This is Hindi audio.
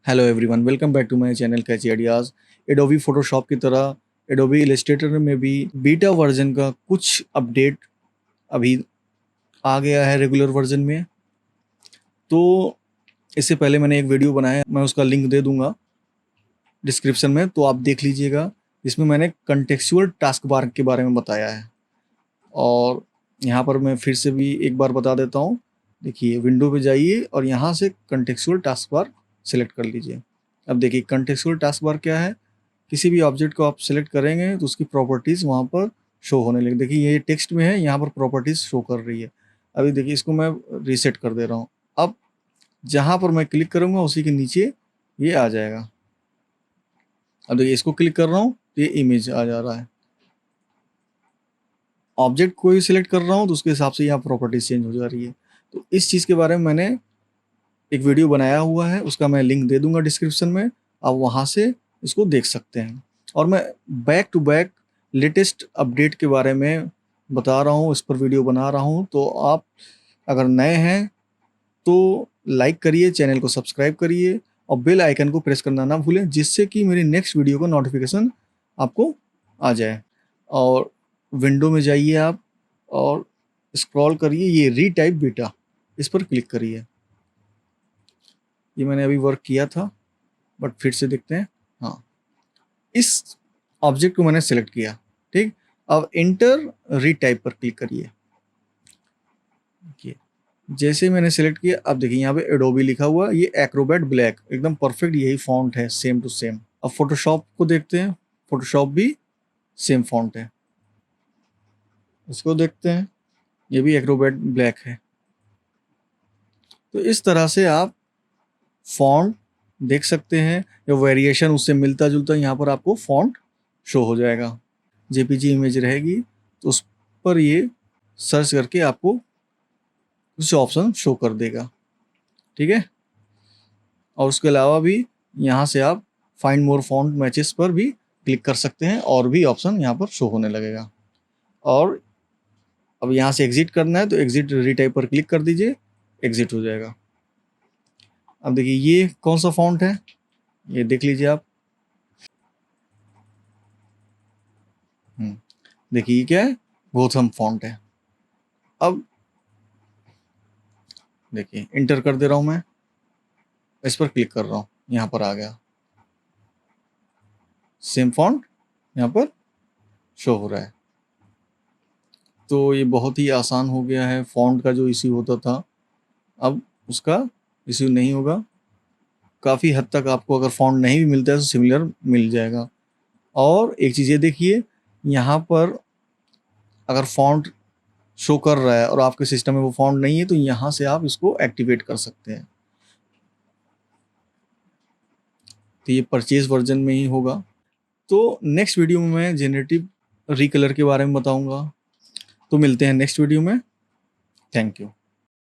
Hello everyone, welcome back to my channel catchy ideas. Adobe Photoshop की तरह एडोबी इलस्ट्रेटर में भी बीटा वर्जन का कुछ अपडेट अभी आ गया है रेगुलर वर्जन में। तो इससे पहले मैंने एक वीडियो बनाया है, मैं उसका लिंक दे दूंगा डिस्क्रिप्शन में, तो आप देख लीजिएगा। इसमें मैंने कंटेक्चुअल टास्क बार के बारे में बताया है। और यहाँ पर मैं फिर से भी एक बार बता देता हूँ। देखिए, विंडो पे जाइए और यहाँ से कंटेक्चुअल टास्क बार सेलेक्ट कर लीजिए। अब देखिए कंटेक्चुअल टास्क बार क्या है। किसी भी ऑब्जेक्ट को आप सेलेक्ट करेंगे तो उसकी प्रॉपर्टीज़ वहाँ पर शो होने लगे। देखिए ये टेक्स्ट में है, यहाँ पर प्रॉपर्टीज़ शो कर रही है। अभी देखिए इसको मैं रीसेट कर दे रहा हूँ। अब जहाँ पर मैं क्लिक करूँगा उसी के नीचे ये आ जाएगा। अब देखिए इसको क्लिक कर रहा हूँ तो ये इमेज आ जा रहा है। ऑब्जेक्ट को ही सिलेक्ट कर रहा हूँ तो उसके हिसाब से यहाँ प्रॉपर्टीज चेंज हो जा रही है। तो इस चीज़ के बारे में मैंने एक वीडियो बनाया हुआ है, उसका मैं लिंक दे दूंगा डिस्क्रिप्शन में। आप वहाँ से इसको देख सकते हैं। और मैं back to back latest update के बारे में बता रहा हूँ, इस पर वीडियो बना रहा हूँ। तो आप अगर नए हैं तो लाइक करिए, चैनल को सब्सक्राइब करिए और बेल आइकन को प्रेस करना ना भूलें, जिससे कि मेरी नेक्स्ट वीडियो का नोटिफिकेशन आपको आ जाए। और विंडो में जाइए आप और स्क्रॉल करिए, ये रीटाइप बीटा, इस पर क्लिक करिए। ये मैंने अभी वर्क किया था, बट फिर से देखते हैं। हाँ, इस ऑब्जेक्ट को मैंने सेलेक्ट किया, ठीक। अब इंटर रीटाइप पर क्लिक करिए। देखिए जैसे मैंने सेलेक्ट किया, अब देखिए यहाँ पे एडोबी लिखा हुआ, ये एक्रोबैट ब्लैक एकदम परफेक्ट यही फॉन्ट है, सेम टू सेम। अब फोटोशॉप को देखते हैं, फोटोशॉप भी सेम फॉन्ट है। इसको देखते हैं, ये भी एक्रोबैट ब्लैक है। तो इस तरह से आप फॉन्ट देख सकते हैं, या वेरिएशन उससे मिलता जुलता यहाँ पर आपको फॉन्ट शो हो जाएगा। जेपीजी इमेज रहेगी तो उस पर ये सर्च करके आपको कुछ ऑप्शन शो कर देगा, ठीक है। और उसके अलावा भी यहाँ से आप फाइंड मोर फॉन्ट मैचेस पर भी क्लिक कर सकते हैं और भी ऑप्शन यहाँ पर शो होने लगेगा। और अब यहाँ से एग्जिट करना है तो एग्जिट रीटाइप पर क्लिक कर दीजिए, एग्जिट हो जाएगा। अब देखिए ये कौन सा फॉन्ट है, ये देख लीजिए आप। देखिए ये क्या है, गोथम फॉन्ट है। अब देखिए इंटर कर दे रहा हूँ मैं, इस पर क्लिक कर रहा हूँ, यहाँ पर आ गया, सेम फॉन्ट यहाँ पर शो हो रहा है। तो ये बहुत ही आसान हो गया है। फॉन्ट का जो इश्यू होता था अब उसका इश्यू नहीं होगा। काफ़ी हद तक आपको अगर फॉन्ट नहीं भी मिलता है तो सिमिलर मिल जाएगा। और एक चीज़ ये देखिए, यहाँ पर अगर फॉन्ट शो कर रहा है और आपके सिस्टम में वो फॉन्ट नहीं है तो यहाँ से आप इसको एक्टिवेट कर सकते हैं। तो ये परचेज वर्जन में ही होगा। तो नेक्स्ट वीडियो में मैं जेनरेटिव रीकलर के बारे में बताऊंगा। तो मिलते हैं नेक्स्ट वीडियो में। Thank you.